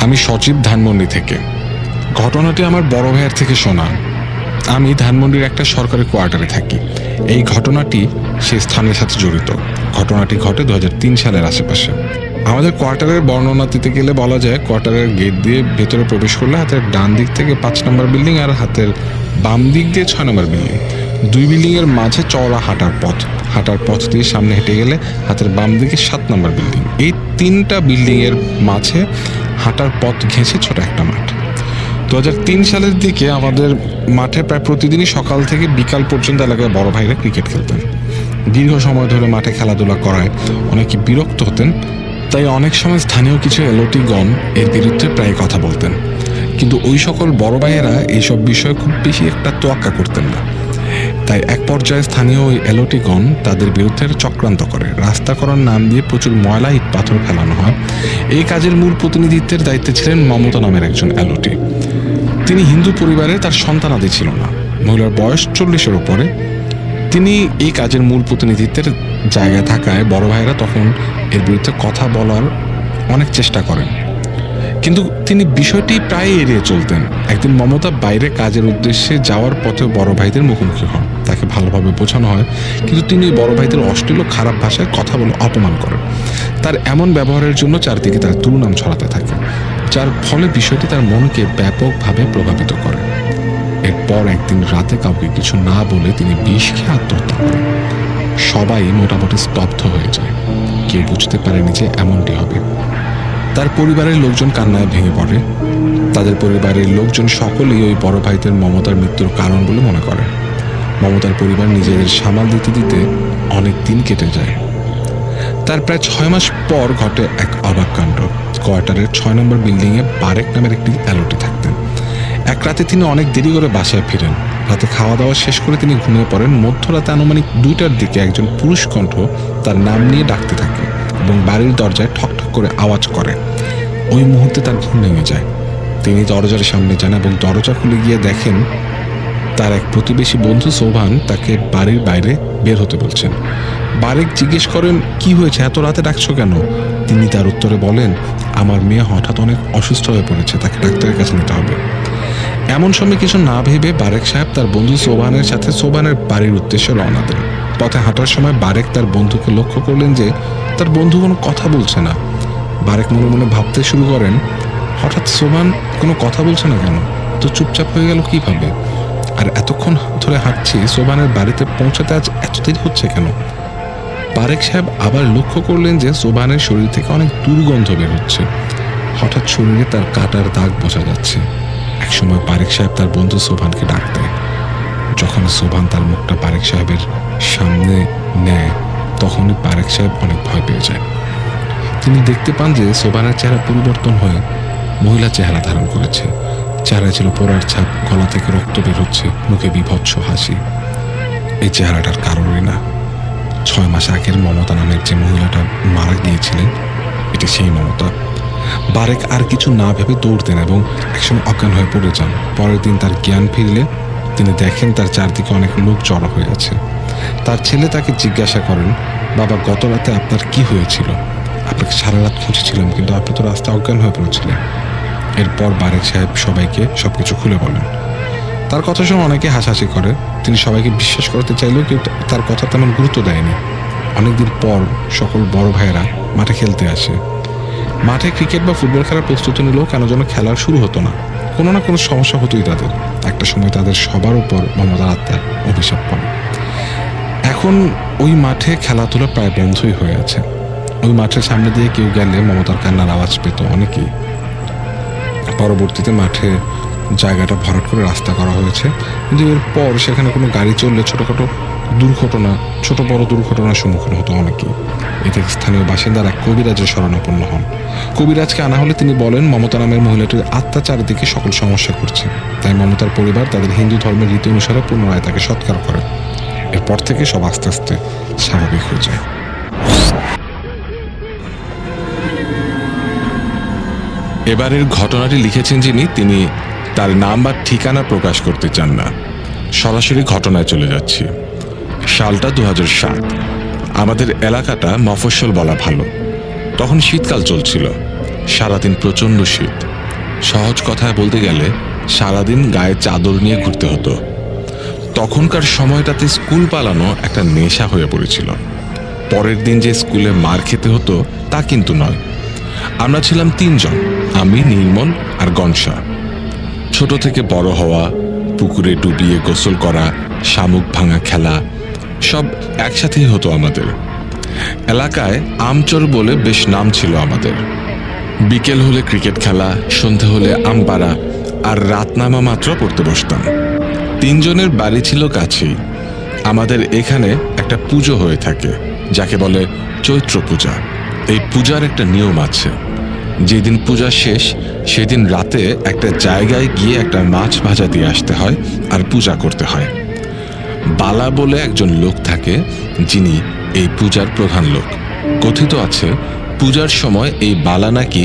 আমি সচিব, ধানমন্ডি থেকে। ঘটনাটি আমার বড় ভাইয়ের থেকে শোনা। আমি ধানমন্ডির একটা সরকারি কোয়ার্টারে থাকি। এই ঘটনাটি সেই স্থানের সাথে জড়িত। ঘটনাটি ঘটে 2003 সালের আশেপাশে। আমাদের কোয়ার্টারের বর্ণনা দিতে গেলে বলা যায়, কোয়ার্টারের গেট দিয়ে ভেতরে প্রবেশ করলে হাতের ডান দিক থেকে 5 নম্বর বিল্ডিং আর হাতের বাম দিক দিয়ে 6 নম্বর বিল্ডিং। 2 বিল্ডিংয়ের মাঝে চওড়া হাঁটার পথ দিয়ে সামনে হেঁটে গেলে হাতের বাম দিকে 7 নম্বর বিল্ডিং। এই 3টা বিল্ডিংয়ের মাঝে হাঁটার পথ ঘেঁষে ছোট একটা মাঠ। 2003 সালের দিকে আমাদের মাঠে প্রায় প্রতিদিনই সকাল থেকে বিকাল পর্যন্ত এলাকায় বড় ভাইরা ক্রিকেট খেলতেন। দীর্ঘ সময় ধরে মাঠে খেলাধুলা করায় অনেকে বিরক্ত হতেন, তাই অনেক সময় স্থানীয় কিছু এলওটিগণ এর বিরুদ্ধে প্রায় কথা বলতেন। কিন্তু ওই সকল বড় ভাইয়েরা এইসব বিষয়ে খুব বেশি একটা তোয়াক্কা করতেন না। তাই এক পর্যায়ে স্থানীয় ওই এলওটিগণ তাদের বিরুদ্ধে চক্রান্ত করে। রাস্তা করার নাম দিয়ে প্রচুর ময়লা ইট পাথর ফেলানো হয়। এই কাজের মূল প্রতিনিধিত্বের দায়িত্বে ছিলেন মমতা নামের একজন এলওটি। তিনি হিন্দু পরিবারে, তার সন্তানাদি ছিল না। মহিলার বয়স 40-এর উপরে। তিনি এই কাজের মূল প্রতিনিধিত্বের জায়গায় থাকায় বড় ভাইয়েরা তখন এর বিরুদ্ধে কথা বলার অনেক চেষ্টা করেন, কিন্তু তিনি বিষয়টি প্রায় এড়িয়ে চলতেন। একদিন মমতা বাইরে কাজের উদ্দেশ্যে যাওয়ার পথে বড় ভাইদের মুখোমুখি হন। তাকে ভালোভাবে বোঝানো হয়, কিন্তু তিনি বড় ভাইদের অশ্লীল ও খারাপ ভাষায় কথা বলে অপমান করেন। তার এমন ব্যবহারের জন্য চারদিকে তার দুর্নাম ছড়াতে থাকে, যার ফলে বিষয়টি তার মনকে ব্যাপকভাবে প্রভাবিত করে। এরপর একদিন রাতে কাউকে কিছু না বলে তিনি বিষ খেয়ে আত্মহত্যা করেন। সবাই মোটামুটি স্তব্ধ হয়ে যায়। কেউ বুঝতে পারেনি যে এমনটি হবে। তার পরিবারের লোকজন কান্নায় ভেঙে পড়ে। তাদের পরিবারের লোকজন সকলেই ওই বড় ভাইদের মমতার মৃত্যুর কারণ বলে মনে করে। মমতার পরিবার নিজেদের সামাল দিতে দিতে অনেক দিন কেটে যায়। তার প্রায় 6 মাস পর ঘটে এক অবাক কাণ্ড। কোয়ার্টারের 6 নম্বর বিল্ডিংয়ে বারেক নামের একটি এলওটি থাকতেন। এক রাতে তিনি অনেক দেরি করে বাসায় ফিরেন। রাতে খাওয়া দাওয়া শেষ করে তিনি ঘুমিয়ে পড়েন। মধ্যরাতে আনুমানিক 2টার দিকে একজন পুরুষ কণ্ঠ তার নাম নিয়ে ডাকতে থাকে এবং বাড়ির দরজায় ঠকঠক করে আওয়াজ করে। ওই মুহূর্তে তার ঘুম ভেঙে যায়। তিনি দরজার সামনে যান এবং দরজা খুলে গিয়ে দেখেন তার এক প্রতিবেশী বন্ধু সোভান তাকে বাড়ির বাইরে বের হতে বলছেন। বারেক জিজ্ঞেস করেন, কি হয়েছে, এত রাতে ডাকছো কেন? তিনি তার উত্তরে বলেন, আমার মেয়ে হঠাৎ অনেক অসুস্থ হয়ে পড়েছে, তাকে ডাক্তারের কাছে নিতে হবে। এমন সময় কিছু না ভেবে বারেক সাহেব তার বন্ধু সোভানের সাথে সোভানের বাড়ির উদ্দেশ্যে রওনা দেন। পথে হাঁটার সময় বারেক তার বন্ধুকে লক্ষ্য করলেন যে তার বন্ধু কোনো কথা বলছে না। বারেক মনে মনে ভাবতে শুরু করেন, হঠাৎ সোভান কোনো কথা বলছে না কেন, তো চুপচাপ হয়ে গেল কিভাবে? আর এতক্ষণ ধরে হাঁটছি, সোভানের বাড়িতে পৌঁছাতে আজ এত দেরি হচ্ছে কেন? বারেক সাহেব আবার লক্ষ্য করলেন যে সোভানের শরীর থেকে অনেক দুর্গন্ধ বের হচ্ছে। হঠাৎ শরীরে তার কাটার দাগ বোঝা যাচ্ছে। একসময় বারেক সাহেব তার বন্ধু সোভানকে ডাক দেয়। যখন সোভান তার মুখটা বারেক সাহেবের সামনে নেয়, তখনই বারেক সাহেব অনেক ভয় পেয়ে যায়। তিনি দেখতে পান যে সোভানের চেহারা পরিবর্তন হয়ে মহিলা চেহারা ধারণ করেছে। চেহারা ছিল পোড়ার ছাপ, গলা থেকে রক্ত বের হচ্ছে, মুখে বিভৎস হাসি। এই চেহারাটার কারোরই না। 6 মাস আগের মমতা নামের যে মহিলাটা মারা গিয়েছিলেন, এটি সেই মমতা। বারেক আর কিছু না ভেবে দৌড় দেন এবং একসময় অজ্ঞান হয়ে পড়ে যান। পরের দিন তার জ্ঞান ফিরলে তিনি দেখেন তার চারদিকে অনেক লোক জড়ো হয়ে আছে। তার ছেলে তাকে জিজ্ঞাসা করেন, বাবা, গত রাতে আপনার কি হয়েছিল? আপনাকে সারা রাত খুঁজেছিলাম, কিন্তু আপনি তো রাস্তায় অজ্ঞান হয়ে পড়েছিলেন। এরপর বারেক সাহেব সবাইকে সবকিছু খুলে বলেন। তার কথা শুনে অনেকে হাসাহাসি করে। তিনি সবাইকে বিশ্বাস করতে চাইলেও কেউ তার কথা তেমন গুরুত্ব দেয়নি। অনেকদিন পর সকল বড় ভাইয়েরা মাঠে খেলতে আসে। মাঠে ক্রিকেট বা ফুটবল খেলার প্রস্তুতি নিলেও কেন যেন খেলা শুরু হতো না। কোনো না কোনো সমস্যা হতোই তাদের। একটা সময় তাদের সবার উপর মমতার আত্মার অভিশাপ পড়ে। এখন ওই মাঠে খেলাধুলা প্রায় বন্ধই হয়ে আছে। ওই মাঠের সামনে দিয়ে কেউ গেলে মমতার কান্নার আওয়াজ পেত অনেকেই। পরবর্তীতে মাঠে জায়গাটা ভরাট করে রাস্তা করা হয়েছে, কিন্তু এরপর সেখানে কোনো গাড়ি চললে ছোট বড় দুর্ঘটনার সম্মুখীন হতো অনেকেই। এতে স্থানীয় বাসিন্দারা কবিরাজের শরণাপন্ন হন। কবিরাজকে আনা হলে তিনি বলেন, মমতা নামের মহিলাটির আত্মা চারিদিকে সকল সমস্যা করছে, তাই মমতার পরিবার তাদের হিন্দু ধর্মের রীতি অনুসারে পুনরায় তাকে সৎকার করে। এরপর থেকে সব আস্তে আস্তে স্বাভাবিক হয়ে যায়। এবারের ঘটনাটি লিখেছেন যিনি, তিনি তার নাম বা ঠিকানা প্রকাশ করতে চান না। সরাসরি ঘটনায় চলে যাচ্ছি। সালটা 2007। আমাদের এলাকাটা মফস্বল বলা ভালো। তখন শীতকাল চলছিল। সারাদিন প্রচণ্ড শীত। সহজ কথায় বলতে গেলে সারাদিন গায়ে চাদর নিয়ে ঘুরতে হতো। তখনকার সময়টাতে স্কুল পালানো একটা নেশা হয়ে পড়েছিল। পরের দিন যে স্কুলে মার খেতে হতো তা কিন্তু নয়। আমরা ছিলাম 3 জন, আমি, নির্মল আর গনসা। ছোট থেকে বড় হওয়া, পুকুরে ডুবিয়ে গোসল করা, শামুক ভাঙা খেলা সব একসাথেই হতো আমাদের। এলাকায় আমচোর বলে বেশ নাম ছিল আমাদের। বিকেল হলে ক্রিকেট খেলা, সন্ধে হলে আম পাড়া, আর রাত নামা মাত্র পড়তে বসতাম। 3 জনের বাড়ি ছিল কাছেই। আমাদের এখানে একটা পুজো হয়ে থাকে যাকে বলে চৈত্র পূজা। এই পূজার একটা নিয়ম আছে, যেদিন পূজা শেষ সেদিন রাতে একটা জায়গায় গিয়ে একটা মাছ ভাজা দিয়ে আসতে হয় আর পূজা করতে হয়। বালা বলে একজন লোক থাকে, যিনি এই পূজার প্রধান লোক। কথিত আছে পূজার সময় এই বালা নাকি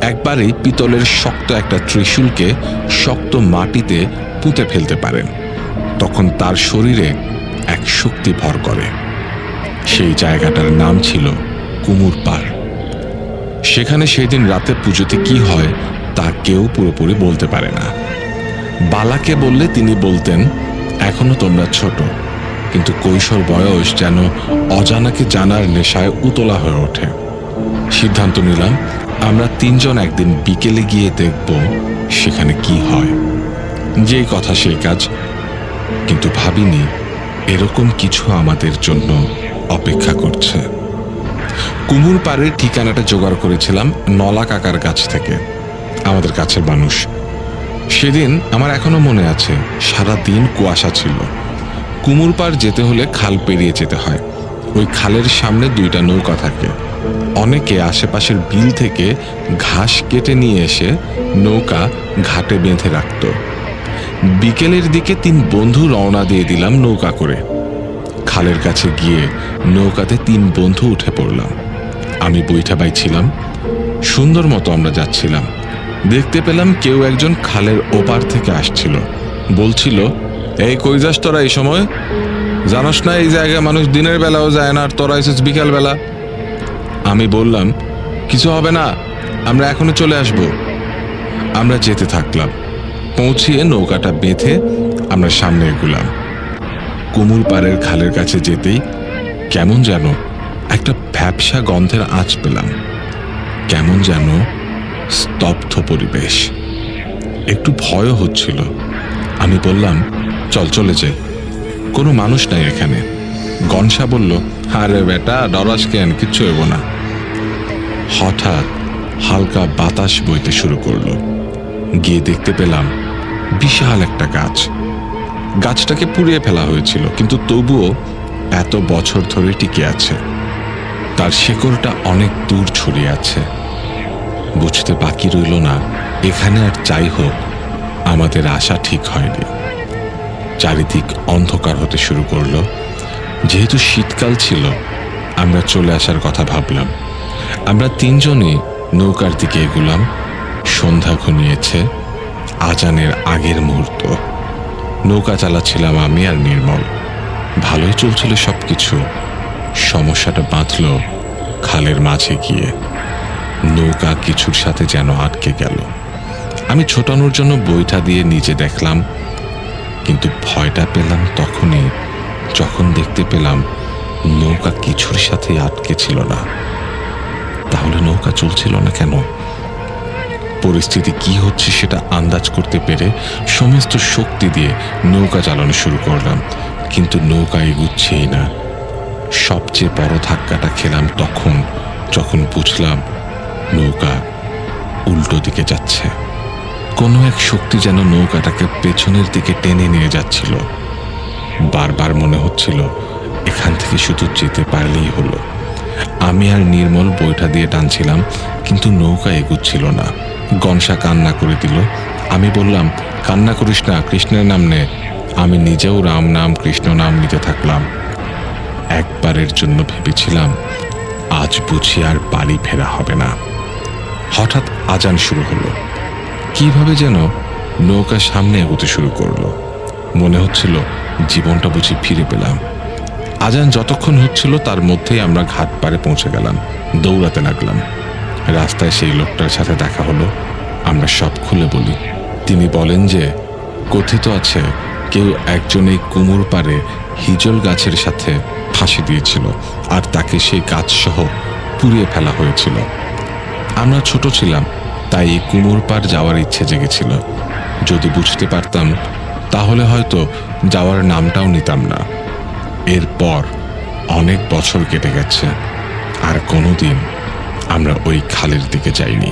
একবারেই পিতলের শক্ত একটা ত্রিশূলকে শক্ত মাটিতে পুঁতে ফেলতে পারেন। তখন তার শরীরে এক শক্তি ভর করে। সেই জায়গাটার নাম ছিল কুমুর পাড়। সেখানে সেই দিন রাতে পুজোতে কি হয় তা কেউ পুরোপুরি বলতে পারে না। বালাকে বললে তিনি বলতেন, এখনো তোমরা ছোট, কিন্তু কৈশোর বয়স যেন অজানাকে জানার নেশায় উতলা হয়ে ওঠে। সিদ্ধান্ত নিলাম আমরা 3 জন একদিন বিকেলে গিয়ে দেখব সেখানে কি হয়। যেই কথা সেই কাজ, কিন্তু ভাবিনি এরকম কিছু আমাদের জন্য অপেক্ষা করছে। কুমুর পাড়ের ঠিকানাটা জোগাড় করেছিলাম নলা কাকার কাছ থেকে, আমাদের কাছের মানুষ। সেদিন আমার এখনো মনে আছে, সারা দিন কুয়াশা ছিল। কুমুর পাড় যেতে হলে খাল পেরিয়ে যেতে হয়। ওই খালের সামনে 2টা নৌকা থাকে। অনেকে আশেপাশের বিল থেকে ঘাস কেটে নিয়ে এসে নৌকা ঘাটে বেঁধে রাখত। বিকেলের দিকে 3 বন্ধু রওনা দিয়ে দিলাম নৌকা করে। খালের কাছে গিয়ে নৌকাতে 3 বন্ধু উঠে পড়লাম। আমি বৈঠা বাই ছিলাম। সুন্দর মতো আমরা যাচ্ছিলাম। দেখতে পেলাম কেউ একজন খালের ওপার থেকে আসছিল। বলছিল, এই কই যাস তোরা এই সময়? জানোস না এই জায়গায় মানুষ দিনের বেলাও যায় না, আর তোরা এসেছিস বিকাল বেলা? আমি বললাম, কিছু হবে না, আমরা এখনই চলে আসব। আমরা যেতে থাকলাম। পৌঁছিয়ে নৌকাটা বেঁধে আমরা সামনে এগুলাম। কুমুর পাড়ের খালের কাছে যেতেই কেমন যেন একটা ভ্যাপসা গন্ধের আঁচ পেলাম। কেমন যেন স্তব্ধ পরিবেশ। একটু ভয়ও হচ্ছিল। আমি বললাম, চল চলে যাই, কোনো মানুষ নাই এখানে। গনসা বলল, আরে বেটা ডরাস কেন, কিচ্ছু হইব না। হঠাৎ হালকা বাতাস বইতে শুরু করলো। গিয়ে দেখতে পেলাম বিশাল একটা গাছ। গাছটাকে পুড়িয়ে ফেলা হয়েছিল, কিন্তু তবুও এত বছর ধরে টিকে আছে। তার শিকড়টা অনেক দূর ছড়িয়ে আছে। বুঝতে বাকি রইল না এখানে আর যাই হোক আমাদের আশা ঠিক হয়নি। চারিদিক অন্ধকার হতে শুরু করলো। যেহেতু শীতকাল ছিল, আমরা চলে আসার কথা ভাবলাম। আমরা 3 জনই নৌকার দিকে এগুলাম। সন্ধ্যা ঘনিয়েছে, আজানের আগের মুহূর্ত। নৌকা চালাচ্ছিলাম আমি আর নির্মল। ভালোই চলছিল সবকিছু। সমস্যাটা বাঁধল খালের মাঝে গিয়ে। নৌকা কিছুর সাথে যেন আটকে গেল। আমি ছোটানোর জন্য বৈঠা দিয়ে নিচে দেখলাম, কিন্তু ভয়টা পেলাম তখনই যখন দেখতে পেলাম নৌকা কিছুর সাথে আটকে ছিল না। তাহলে নৌকা চলছিল না কেন? পরিস্থিতি কি হচ্ছে সেটা আন্দাজ করতে পেরে সমস্ত শক্তি দিয়ে নৌকা চালানো শুরু করলাম, কিন্তু নৌকা এগুচ্ছেই না। সবচেয়ে বড় ধাক্কাটা খেলাম তখন, যখন বুঝলাম নৌকা উল্টো দিকে যাচ্ছে। কোনো এক শক্তি যেন নৌকাটাকে পেছনের দিকে টেনে নিয়ে যাচ্ছিল। বারবার মনে হচ্ছিল এখান থেকে শুধু যেতে পারলেই হলো। আমি আর নির্মল বৈঠা দিয়ে টানছিলাম, কিন্তু নৌকা এগুচ্ছিল না। গনসা কান্না করে দিল। আমি বললাম, কান্না করিস না, কৃষ্ণের নাম নে। আমি নিজেও রাম নাম কৃষ্ণ নাম নিতে থাকলাম। একবারের জন্য ভেবেছিলাম আজ বুঝি আর বাড়ি ফেরা হবে না। হঠাৎ আজান শুরু হলো। কিভাবে যেন নৌকা সামনে এগোতে শুরু করলো। মনে হচ্ছিল জীবনটা বুঝি ফিরে পেলাম। আজান যতক্ষণ হচ্ছিল তার মধ্যেই আমরা ঘাট পাড়ে পৌঁছে গেলাম। দৌড়াতে লাগলাম। রাস্তায় সেই লোকটার সাথে দেখা হলো। আমরা সব খুলে বলি। তিনি বলেন যে কথিত আছে কেউ একজন এই কুমোর পাড়ে হিজল গাছের সাথে ফাঁসি দিয়েছিল, আর তাকে সেই গাছ সহ পুড়িয়ে ফেলা হয়েছিল। আমরা ছোট ছিলাম, তাই এই কুমোর পাড় যাওয়ার ইচ্ছে জেগেছিল। যদি বুঝতে পারতাম তাহলে হয়তো যাওয়ার নামটাও নিতাম না। এরপর অনেক বছর কেটে গেছে, আর কোনোদিন আমরা ওই খালের দিকে যাইনি।